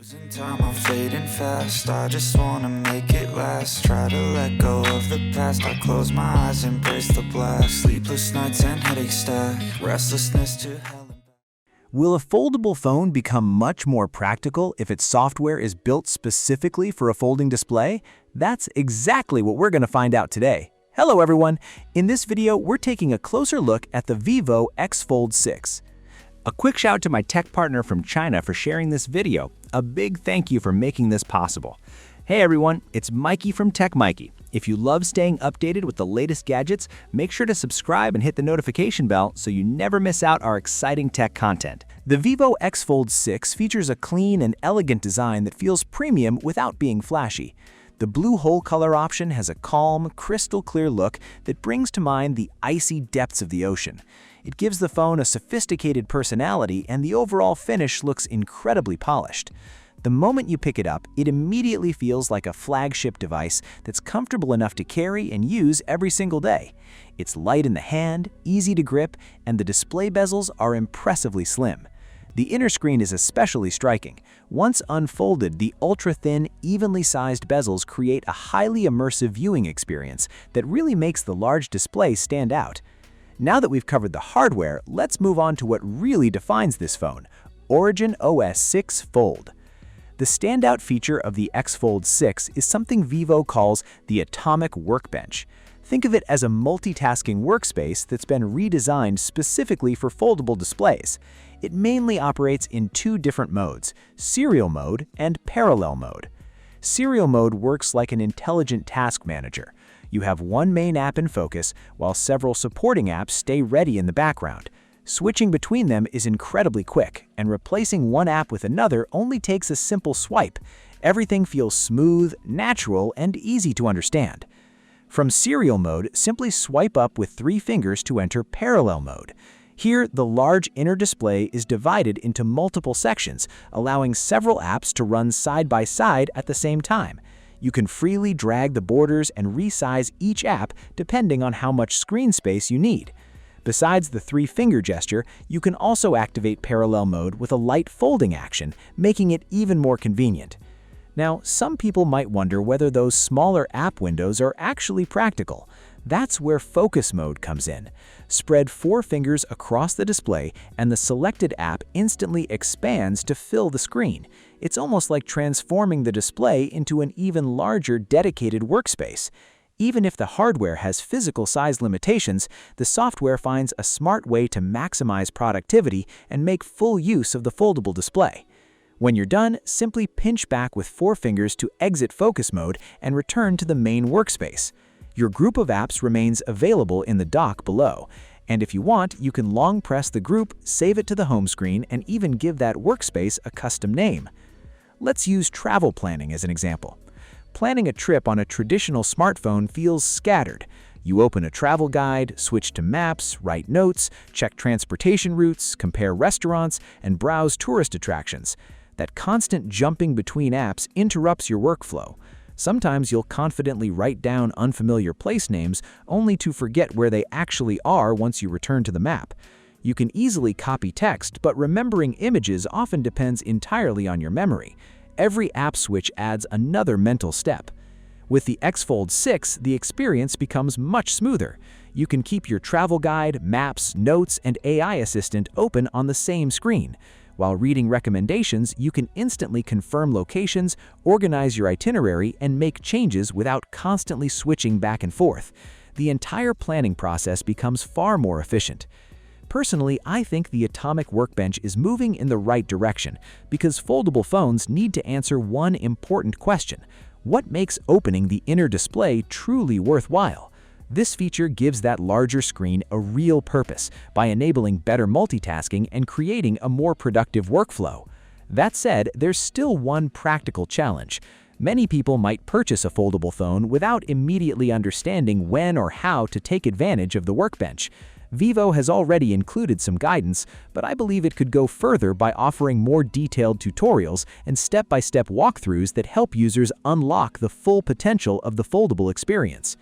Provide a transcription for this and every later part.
Losing time, I'm fading fast. I just wanna make it last. Try to let go of the past. I close my eyes, embrace the blast. Sleepless nights and headache stack. Restlessness to hell and back. Will a foldable phone become much more practical if its software is built specifically for a folding display? That's exactly what we're going to find out today. Hello everyone! In this video, we're taking a closer look at the Vivo X Fold 6. A quick shout out to my tech partner from China for sharing this video. A big thank you for making this possible. Hey everyone, it's Maiky from techmaiky. If you love staying updated with the latest gadgets, make sure to subscribe and hit the notification bell so you never miss out our exciting tech content. The Vivo X Fold 6 features a clean and elegant design that feels premium without being flashy. The blue hole color option has a calm, crystal-clear look that brings to mind the icy depths of the ocean. It gives the phone a sophisticated personality, and the overall finish looks incredibly polished. The moment you pick it up, it immediately feels like a flagship device that's comfortable enough to carry and use every single day. It's light in the hand, easy to grip, and the display bezels are impressively slim. The inner screen is especially striking. Once unfolded, the ultra-thin, evenly sized bezels create a highly immersive viewing experience that really makes the large display stand out. Now that we've covered the hardware, let's move on to what really defines this phone: OriginOS 6 Fold. The standout feature of the X Fold 6 is something Vivo calls the Atomic Workbench. Think of it as a multitasking workspace that's been redesigned specifically for foldable displays. It mainly operates in two different modes: serial mode and parallel mode. Serial mode works like an intelligent task manager. You have one main app in focus, while several supporting apps stay ready in the background. Switching between them is incredibly quick, and replacing one app with another only takes a simple swipe. Everything feels smooth, natural, and easy to understand. From serial mode, simply swipe up with 3 fingers to enter parallel mode. Here, the large inner display is divided into multiple sections, allowing several apps to run side by side at the same time. You can freely drag the borders and resize each app depending on how much screen space you need. Besides the 3-finger gesture, you can also activate parallel mode with a light folding action, making it even more convenient. Now, some people might wonder whether those smaller app windows are actually practical. That's where focus mode comes in. Spread 4 fingers across the display and the selected app instantly expands to fill the screen. It's almost like transforming the display into an even larger dedicated workspace. Even if the hardware has physical size limitations, the software finds a smart way to maximize productivity and make full use of the foldable display. When you're done, simply pinch back with 4 fingers to exit focus mode and return to the main workspace. Your group of apps remains available in the dock below, and if you want, you can long press the group, save it to the home screen, and even give that workspace a custom name. Let's use travel planning as an example. Planning a trip on a traditional smartphone feels scattered. You open a travel guide, switch to maps, write notes, check transportation routes, compare restaurants, and browse tourist attractions. That constant jumping between apps interrupts your workflow. Sometimes you'll confidently write down unfamiliar place names only to forget where they actually are once you return to the map. You can easily copy text, but remembering images often depends entirely on your memory. Every app switch adds another mental step. With the X Fold 6, the experience becomes much smoother. You can keep your travel guide, maps, notes, and AI assistant open on the same screen. While reading recommendations, you can instantly confirm locations, organize your itinerary, and make changes without constantly switching back and forth. The entire planning process becomes far more efficient. Personally, I think the Atomic Workbench is moving in the right direction because foldable phones need to answer one important question: what makes opening the inner display truly worthwhile? This feature gives that larger screen a real purpose by enabling better multitasking and creating a more productive workflow. That said, there's still one practical challenge. Many people might purchase a foldable phone without immediately understanding when or how to take advantage of the workbench. Vivo has already included some guidance, but I believe it could go further by offering more detailed tutorials and step-by-step walkthroughs that help users unlock the full potential of the foldable experience.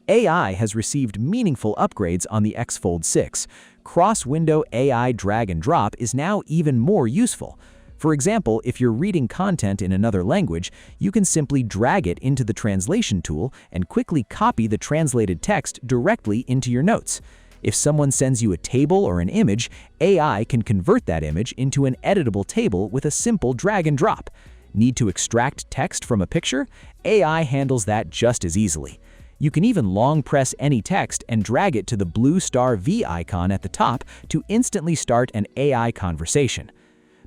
AI has received meaningful upgrades on the X Fold 6. Cross-window AI drag and drop is now even more useful. For example, if you're reading content in another language, you can simply drag it into the translation tool and quickly copy the translated text directly into your notes. If someone sends you a table or an image, AI can convert that image into an editable table with a simple drag and drop. Need to extract text from a picture? AI handles that just as easily. You can even long press any text and drag it to the blue star V icon at the top to instantly start an AI conversation.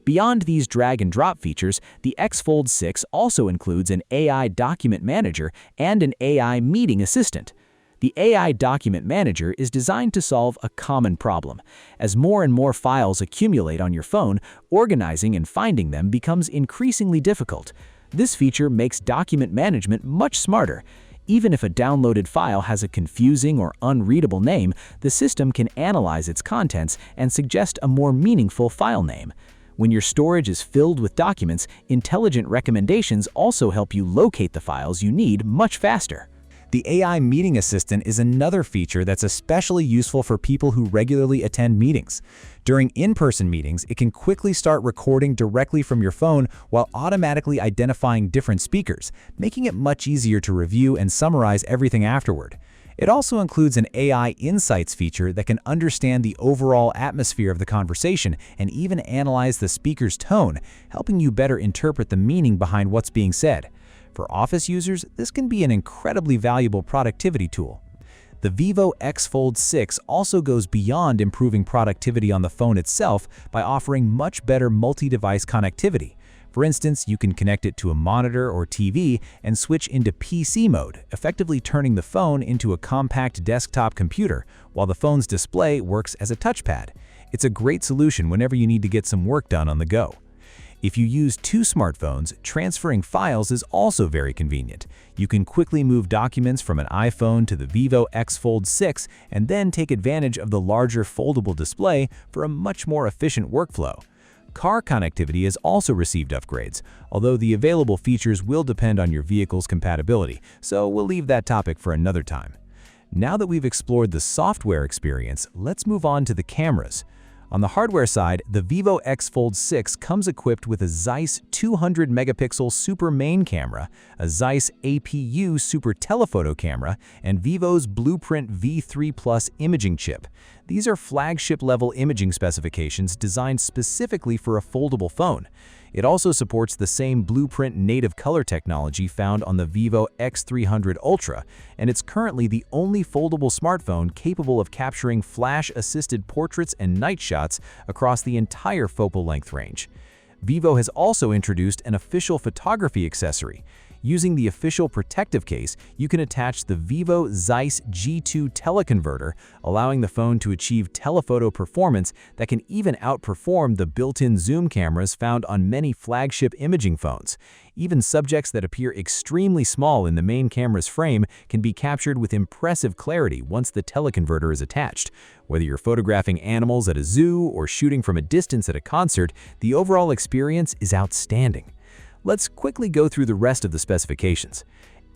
Beyond these drag and drop features, the X Fold 6 also includes an AI document manager and an AI meeting assistant. The AI document manager is designed to solve a common problem. As more and more files accumulate on your phone, organizing and finding them becomes increasingly difficult. This feature makes document management much smarter. Even if a downloaded file has a confusing or unreadable name, the system can analyze its contents and suggest a more meaningful file name. When your storage is filled with documents, intelligent recommendations also help you locate the files you need much faster. The AI Meeting Assistant is another feature that's especially useful for people who regularly attend meetings. During in-person meetings, it can quickly start recording directly from your phone while automatically identifying different speakers, making it much easier to review and summarize everything afterward. It also includes an AI Insights feature that can understand the overall atmosphere of the conversation and even analyze the speaker's tone, helping you better interpret the meaning behind what's being said. For office users, this can be an incredibly valuable productivity tool. The Vivo X Fold 6 also goes beyond improving productivity on the phone itself by offering much better multi-device connectivity. For instance, you can connect it to a monitor or TV and switch into PC mode, effectively turning the phone into a compact desktop computer, while the phone's display works as a touchpad. It's a great solution whenever you need to get some work done on the go. If you use two smartphones, transferring files is also very convenient. You can quickly move documents from an iPhone to the Vivo X Fold 6 and then take advantage of the larger foldable display for a much more efficient workflow. Car connectivity has also received upgrades, although the available features will depend on your vehicle's compatibility, so we'll leave that topic for another time. Now that we've explored the software experience, let's move on to the cameras. On the hardware side, the Vivo X Fold 6 comes equipped with a ZEISS 200-megapixel super main camera, a ZEISS APU super telephoto camera, and Vivo's Blueprint V3 Plus imaging chip. These are flagship-level imaging specifications designed specifically for a foldable phone. It also supports the same Blueprint native color technology found on the Vivo X300 Ultra, and it's currently the only foldable smartphone capable of capturing flash-assisted portraits and night shots across the entire focal length range. Vivo has also introduced an official photography accessory. Using the official protective case, you can attach the Vivo ZEISS G2 teleconverter, allowing the phone to achieve telephoto performance that can even outperform the built-in zoom cameras found on many flagship imaging phones. Even subjects that appear extremely small in the main camera's frame can be captured with impressive clarity once the teleconverter is attached. Whether you're photographing animals at a zoo or shooting from a distance at a concert, the overall experience is outstanding. Let's quickly go through the rest of the specifications.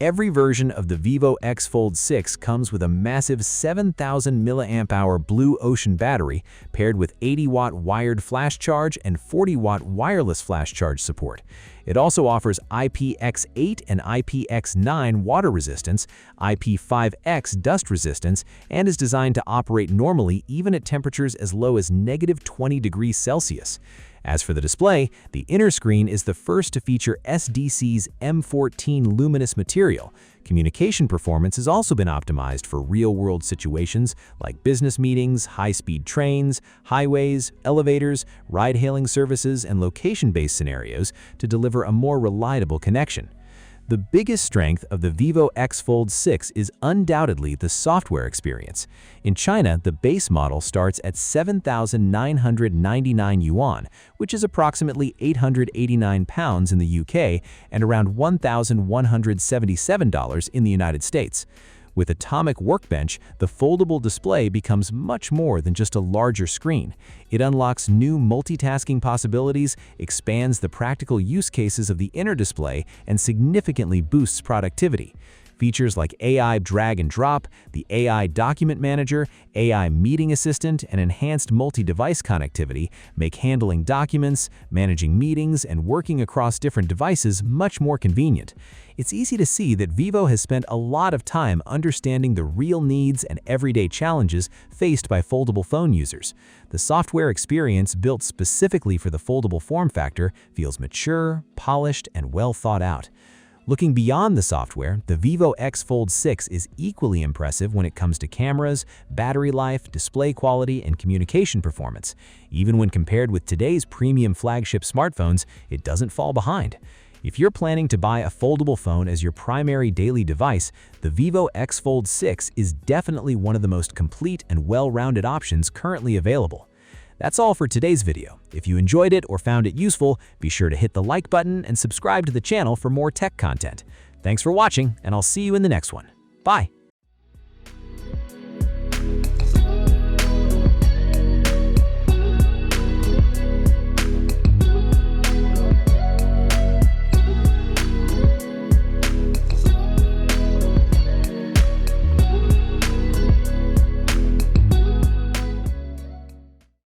Every version of the Vivo X Fold 6 comes with a massive 7,000 mAh Blue Ocean battery paired with 80-watt wired flash charge and 40-watt wireless flash charge support. It also offers IPX8 and IPX9 water resistance, IP5X dust resistance, and is designed to operate normally even at temperatures as low as -20 degrees Celsius. As for the display, the inner screen is the first to feature SDC's M14 luminous material. Communication performance has also been optimized for real-world situations like business meetings, high-speed trains, highways, elevators, ride-hailing services, and location-based scenarios to deliver a more reliable connection. The biggest strength of the Vivo X Fold 6 is undoubtedly the software experience. In China, the base model starts at 7,999 yuan, which is approximately 889 pounds in the UK and around $1,177 in the United States. With Atomic Workbench, the foldable display becomes much more than just a larger screen. It unlocks new multitasking possibilities, expands the practical use cases of the inner display, and significantly boosts productivity. Features like AI drag and drop, the AI document manager, AI meeting assistant, and enhanced multi-device connectivity make handling documents, managing meetings, and working across different devices much more convenient. It's easy to see that Vivo has spent a lot of time understanding the real needs and everyday challenges faced by foldable phone users. The software experience built specifically for the foldable form factor feels mature, polished, and well thought out. Looking beyond the software, the Vivo X Fold 6 is equally impressive when it comes to cameras, battery life, display quality, and communication performance. Even when compared with today's premium flagship smartphones, it doesn't fall behind. If you're planning to buy a foldable phone as your primary daily device, the Vivo X Fold 6 is definitely one of the most complete and well-rounded options currently available. That's all for today's video. If you enjoyed it or found it useful, be sure to hit the like button and subscribe to the channel for more tech content. Thanks for watching, and I'll see you in the next one. Bye!